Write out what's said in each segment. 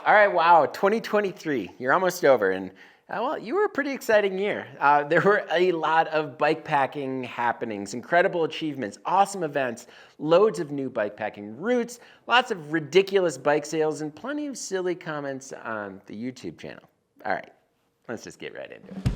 All right, wow, 2023, you're almost over, and well, you were a pretty exciting year. There were a lot of bikepacking happenings, incredible achievements, awesome events, loads of new bikepacking routes, lots of ridiculous bike sales, and plenty of silly comments on the YouTube channel. All right, let's just get right into it.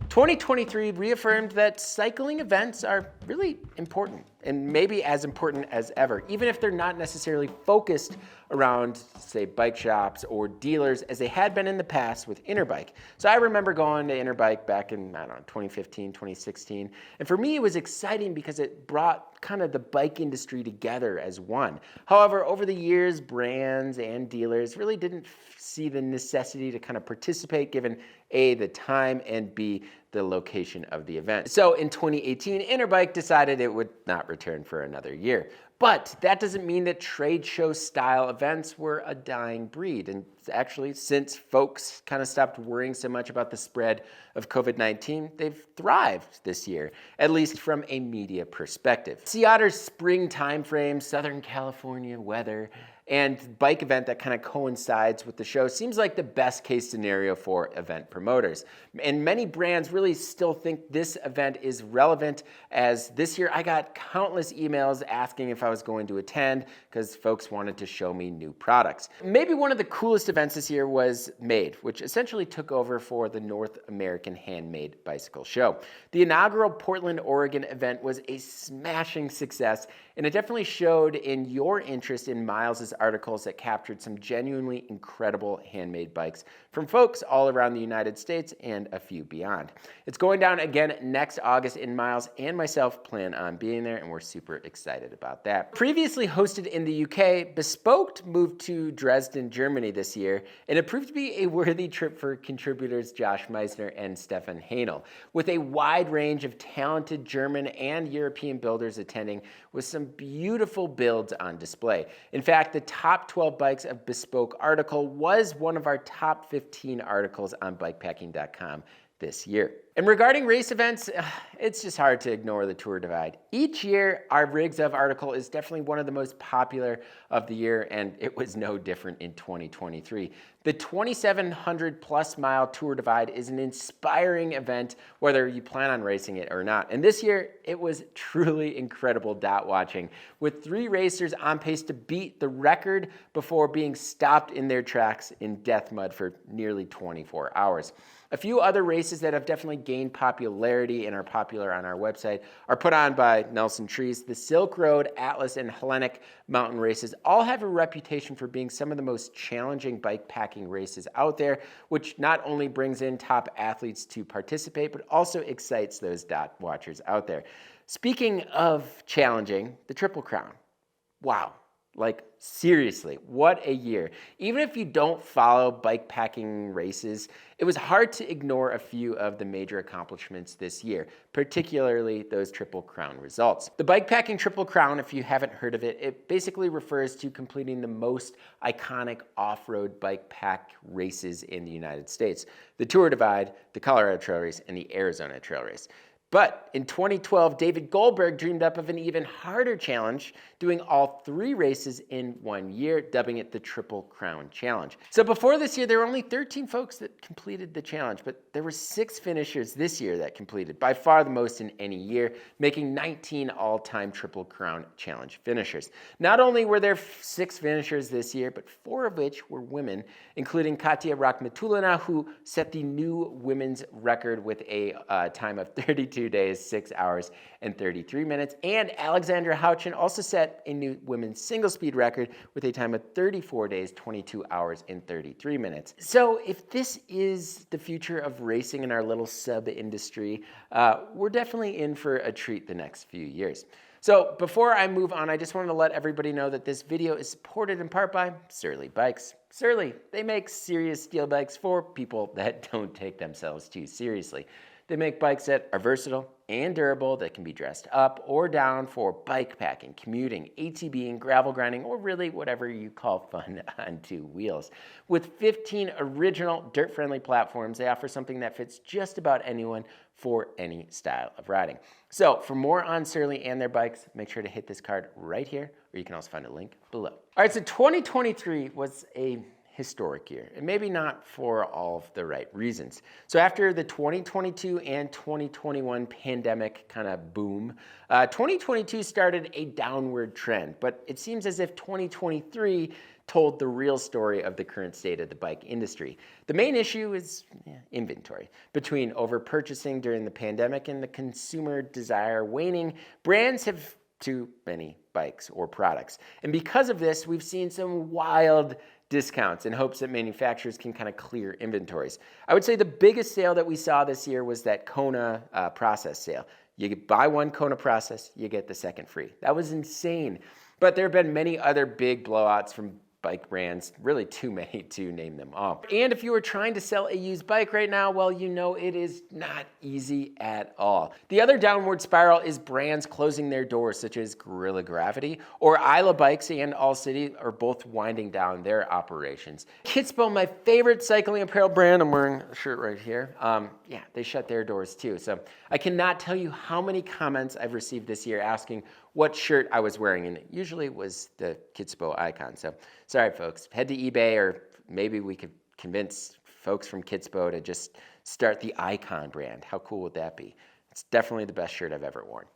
2023 reaffirmed that cycling events are really important, and maybe as important as ever, even if they're not necessarily focused around, say, bike shops or dealers as they had been in the past with Interbike. So I remember going to Interbike back in, 2015, 2016. And for me, it was exciting because it brought kind of the bike industry together as one. However, over the years, brands and dealers really didn't see the necessity to kind of participate given A, the time, and B, the location of the event. So in 2018, Interbike decided it would not return for another year. But that doesn't mean that trade show style events were a dying breed. And actually, since folks kind of stopped worrying so much about the spread of COVID-19, they've thrived this year, at least from a media perspective. Sea Otter's spring timeframe, Southern California weather, and bike event that kind of coincides with the show seems like the best case scenario for event promoters. And many brands really still think this event is relevant, as this year I got countless emails asking if I was going to attend because folks wanted to show me new products. Maybe one of the coolest events this year was MADE, which essentially took over for the North American Handmade Bicycle Show. The inaugural Portland, Oregon event was a smashing success, and it definitely showed in your interest in Miles's articles that captured some genuinely incredible handmade bikes from folks all around the United States and a few beyond. It's going down again next August, and Miles and myself plan on being there, and we're super excited about that. Previously hosted in the UK, Bespoke moved to Dresden, Germany this year, and it proved to be a worthy trip for contributors Josh Meisner and Stefan Haenel, with a wide range of talented German and European builders attending with some beautiful builds on display. In fact, the top 12 bikes of Bespoke article was one of our top 15 articles on BIKEPACKING.com this year. And regarding race events, it's just hard to ignore the Tour Divide. Each year, our Rigs Of article is definitely one of the most popular of the year, and it was no different in 2023. The 2,700 plus mile Tour Divide is an inspiring event, whether you plan on racing it or not. And this year, it was truly incredible dot watching, with 3 racers on pace to beat the record before being stopped in their tracks in death mud for nearly 24 hours. A few other races that have definitely gained popularity and are popular on our website are put on by Nelson Trees. The Silk Road, Atlas, and Hellenic mountain races all have a reputation for being some of the most challenging bike packing races out there, which not only brings in top athletes to participate, but also excites those dot watchers out there. Speaking of challenging, the Triple Crown. Wow. Like, seriously, what a year. Even if you don't follow bike packing races, it was hard to ignore a few of the major accomplishments this year, particularly those Triple Crown results. The Bike Packing Triple Crown, if you haven't heard of it, it basically refers to completing the most iconic off-road bike pack races in the United States: the Tour Divide, the Colorado Trail Race, and the Arizona Trail Race. But in 2012, David Goldberg dreamed up of an even harder challenge, doing all 3 races in 1 year, dubbing it the Triple Crown Challenge. So before this year, there were only 13 folks that completed the challenge, but there were 6 finishers this year that completed, by far the most in any year, making 19 all-time Triple Crown Challenge finishers. Not only were there 6 finishers this year, but 4 of which were women, including Katja Rakhmatulina, who set the new women's record with a time of 32 days, 6 hours, and 33 minutes. And Alexandra Houchin also set a new women's single speed record with a time of 34 days, 22 hours, and 33 minutes. So if this is the future of racing in our little sub-industry, we're definitely in for a treat the next few years. So before I move on, I just wanted to let everybody know that this video is supported in part by Surly Bikes. Surly, they make serious steel bikes for people that don't take themselves too seriously. They make bikes that are versatile and durable, that can be dressed up or down for bike packing, commuting, ATVing, gravel grinding, or really whatever you call fun on 2 wheels. With 15 original dirt-friendly platforms, they offer something that fits just about anyone for any style of riding. So for more on Surly and their bikes, make sure to hit this card right here, or you can also find a link below. All right, so 2023 was a historic year, and maybe not for all of the right reasons. So after the 2022 and 2021 pandemic kind of boom, 2022 started a downward trend, but it seems as if 2023 told the real story of the current state of the bike industry. The main issue is inventory. Between over-purchasing during the pandemic and the consumer desire waning, brands have too many bikes or products. And because of this, we've seen some wild discounts in hopes that manufacturers can kind of clear inventories. I would say the biggest sale that we saw this year was that Kona process sale. You buy one Kona process, you get the second free. That was insane. But there have been many other big blowouts from bike brands, really too many to name them all. And if you are trying to sell a used bike right now, well, you know it is not easy at all. The other downward spiral is brands closing their doors, such as Gorilla Gravity or Isla Bikes and All City are both winding down their operations. Kitspo, my favorite cycling apparel brand, I'm wearing a shirt right here, yeah, they shut their doors too. So I cannot tell you how many comments I've received this year asking what shirt I was wearing, and it usually was the Kitspo icon. So sorry, folks. Head to eBay, or maybe we could convince folks from Kitspo to just start the Icon brand. How cool would that be? It's definitely the best shirt I've ever worn.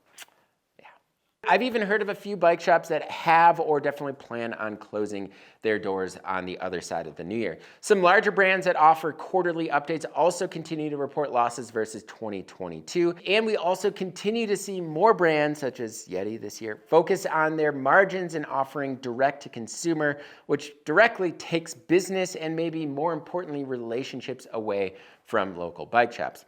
I've even heard of a few bike shops that have or definitely plan on closing their doors on the other side of the new year. Some larger brands that offer quarterly updates also continue to report losses versus 2022. And we also continue to see more brands, such as Yeti this year, focus on their margins and offering direct to consumer, which directly takes business and maybe more importantly, relationships away from local bike shops.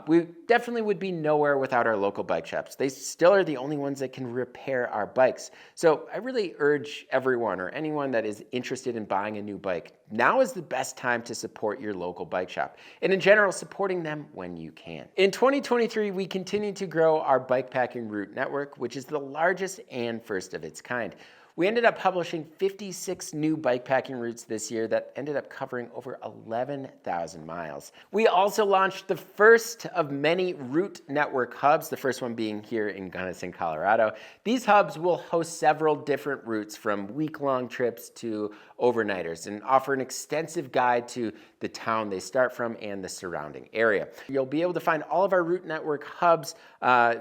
We definitely would be nowhere without our local bike shops. They still are the only ones that can repair our bikes. So I really urge everyone or anyone that is interested in buying a new bike, now is the best time to support your local bike shop. And in general, supporting them when you can. In 2023, we continue to grow our bikepacking route network, which is the largest and first of its kind. We ended up publishing 56 new bikepacking routes this year that ended up covering over 11,000 miles. We also launched the first of many route network hubs, the first one being here in Gunnison, Colorado. These hubs will host several different routes from week-long trips to overnighters and offer an extensive guide to the town they start from and the surrounding area. You'll be able to find all of our route network hubs,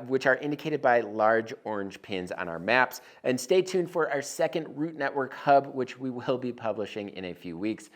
which are indicated by large orange pins on our maps. And stay tuned for our second route network hub, which we will be publishing in a few weeks.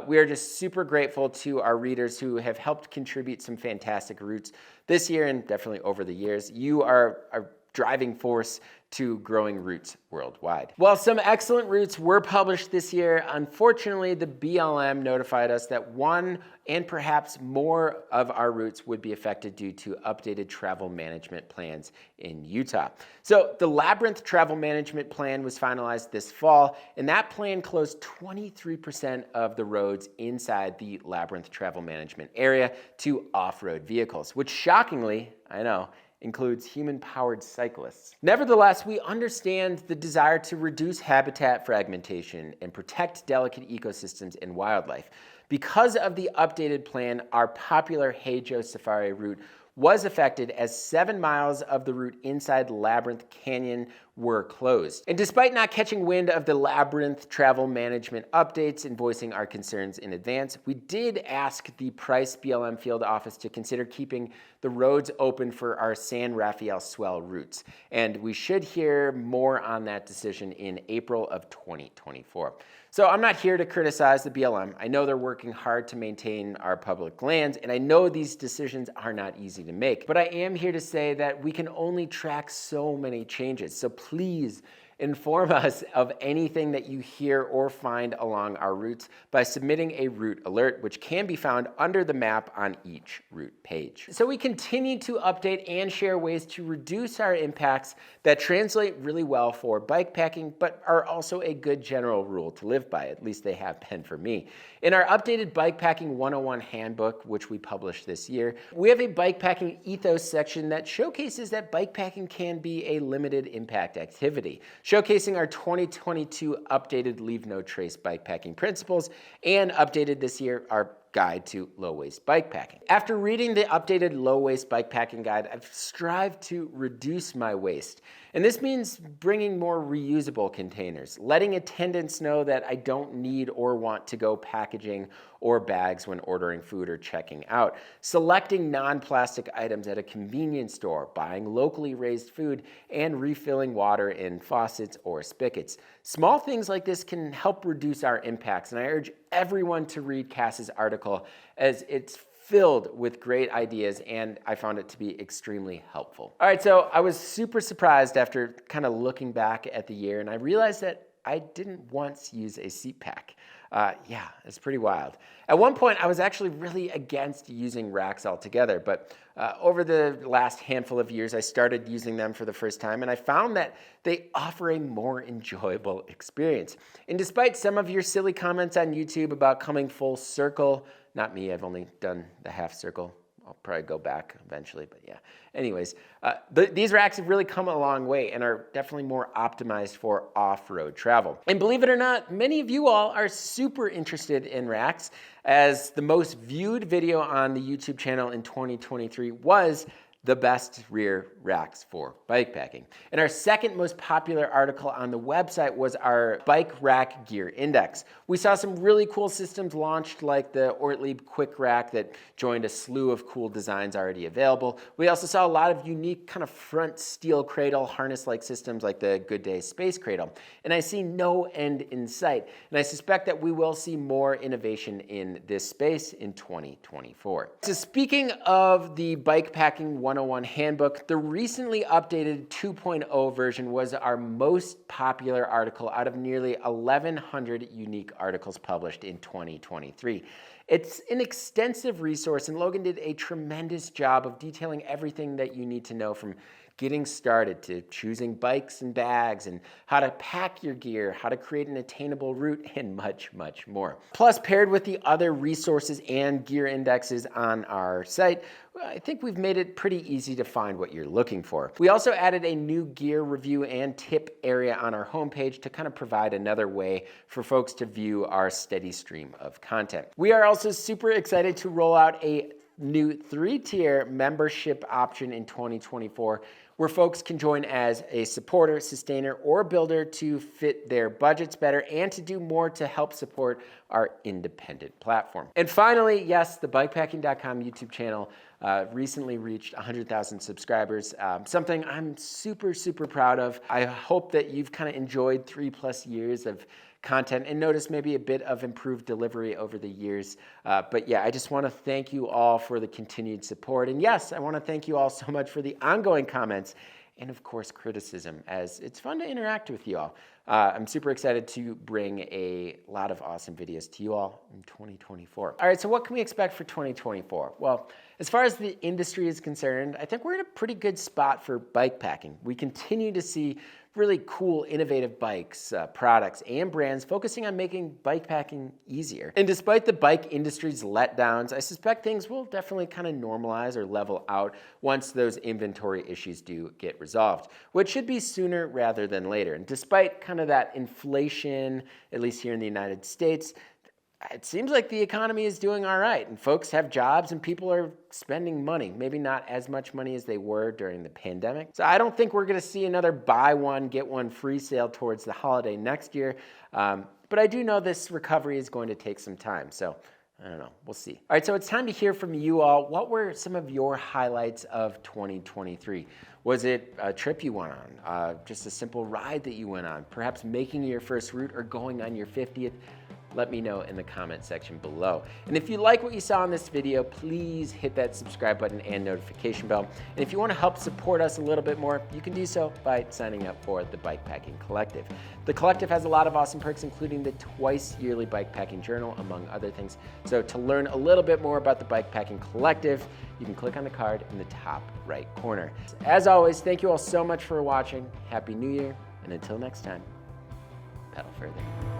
We are just super grateful to our readers who have helped contribute some fantastic routes this year and definitely over the years. You are a driving force to growing routes worldwide. While some excellent routes were published this year, unfortunately, the BLM notified us that one and perhaps more of our routes would be affected due to updated travel management plans in Utah. So the Labyrinth Travel Management Plan was finalized this fall, and that plan closed 23% of the roads inside the Labyrinth Travel Management area to off-road vehicles, which shockingly, I know, includes human-powered cyclists. Nevertheless, we understand the desire to reduce habitat fragmentation and protect delicate ecosystems and wildlife. Because of the updated plan, our popular Hey Joe Safari route was affected as 7 miles of the route inside Labyrinth Canyon were closed. And despite not catching wind of the Labyrinth travel management updates and voicing our concerns in advance, we did ask the Price BLM field office to consider keeping the roads open for our San Rafael Swell routes. And we should hear more on that decision in April of 2024. So I'm not here to criticize the BLM. I know they're working hard to maintain our public lands, and I know these decisions are not easy to make. But I am here to say that we can only track so many changes. So please inform us of anything that you hear or find along our routes by submitting a route alert, which can be found under the map on each route page. So we continue to update and share ways to reduce our impacts that translate really well for bikepacking, but are also a good general rule to live by. At least they have been for me. In our updated Bikepacking 101 handbook, which we published this year, we have a bikepacking ethos section that showcases that bikepacking can be a limited impact activity, showcasing our 2022 updated Leave No Trace bikepacking principles, and updated this year our guide to low-waste bike packing. After reading the updated low-waste bike packing guide, I've strived to reduce my waste. And this means bringing more reusable containers, letting attendants know that I don't need or want to go packaging or bags when ordering food or checking out, selecting non-plastic items at a convenience store, buying locally raised food, and refilling water in faucets or spigots. Small things like this can help reduce our impacts, and I urge everyone to read Cass's article as it's filled with great ideas, and I found it to be extremely helpful. All right, so I was super surprised after kind of looking back at the year, and I realized that I didn't once use a seat pack. Yeah, it's pretty wild. At one point, I was actually really against using racks altogether, but over the last handful of years, I started using them for the first time, and I found that they offer a more enjoyable experience. And despite some of your silly comments on YouTube about coming full circle, not me, I've only done the half circle. I'll probably go back eventually, but yeah. Anyways, these racks have really come a long way and are definitely more optimized for off-road travel. And believe it or not, many of you all are super interested in racks, as the most viewed video on the YouTube channel in 2023 was the best rear racks for bike packing. And our second most popular article on the website was our bike rack gear index. We saw some really cool systems launched, like the Ortlieb Quick Rack that joined a slew of cool designs already available. We also saw a lot of unique kind of front steel cradle harness-like systems like the Good Day Space Cradle. And I see no end in sight. And I suspect that we will see more innovation in this space in 2024. So speaking of the Bikepacking 101 handbook, the recently updated 2.0 version was our most popular article out of nearly 1,100 unique articles published in 2023. It's an extensive resource, and Logan did a tremendous job of detailing everything that you need to know, from getting started to choosing bikes and bags, and how to pack your gear, how to create an attainable route, and much, much more. Plus, paired with the other resources and gear indexes on our site, I think we've made it pretty easy to find what you're looking for. We also added a new gear review and tip area on our homepage to kind of provide another way for folks to view our steady stream of content. We are also super excited to roll out a new 3-tier membership option in 2024, where folks can join as a supporter, sustainer, or builder to fit their budgets better and to do more to help support our independent platform. And finally, yes, the BIKEPACKING.com YouTube channel recently reached 100,000 subscribers, something I'm super, super proud of. I hope that you've kind of enjoyed 3+ years of content and notice maybe a bit of improved delivery over the years. But yeah, I just want to thank you all for the continued support. And yes, I want to thank you all so much for the ongoing comments and of course criticism, as it's fun to interact with you all. I'm super excited to bring a lot of awesome videos to you all in 2024. All right, so what can we expect for 2024? Well, as far as the industry is concerned, I think we're in a pretty good spot for bike packing. We continue to see really cool, innovative bikes, products, and brands focusing on making bike packing easier. And despite the bike industry's letdowns, I suspect things will definitely kind of normalize or level out once those inventory issues do get resolved, which should be sooner rather than later. And despite kind of that inflation, at least here in the United States, it seems like the economy is doing all right, and folks have jobs and people are spending money, maybe not as much money as they were during the pandemic. So I don't think we're going to see another buy one, get one free sale towards the holiday next year. But I do know this recovery is going to take some time. So I don't know, we'll see. All right, so it's time to hear from you all. What were some of your highlights of 2023? Was it a trip you went on? Just a simple ride that you went on? Perhaps making your first route or going on your 50th? Let me know in the comment section below. And if you like what you saw in this video, please hit that subscribe button and notification bell. And if you want to help support us a little bit more, you can do so by signing up for the Bikepacking Collective. The Collective has a lot of awesome perks, including the twice-yearly Bikepacking Journal, among other things. So to learn a little bit more about the Bikepacking Collective, you can click on the card in the top right corner. As always, thank you all so much for watching. Happy New Year, and until next time, pedal further.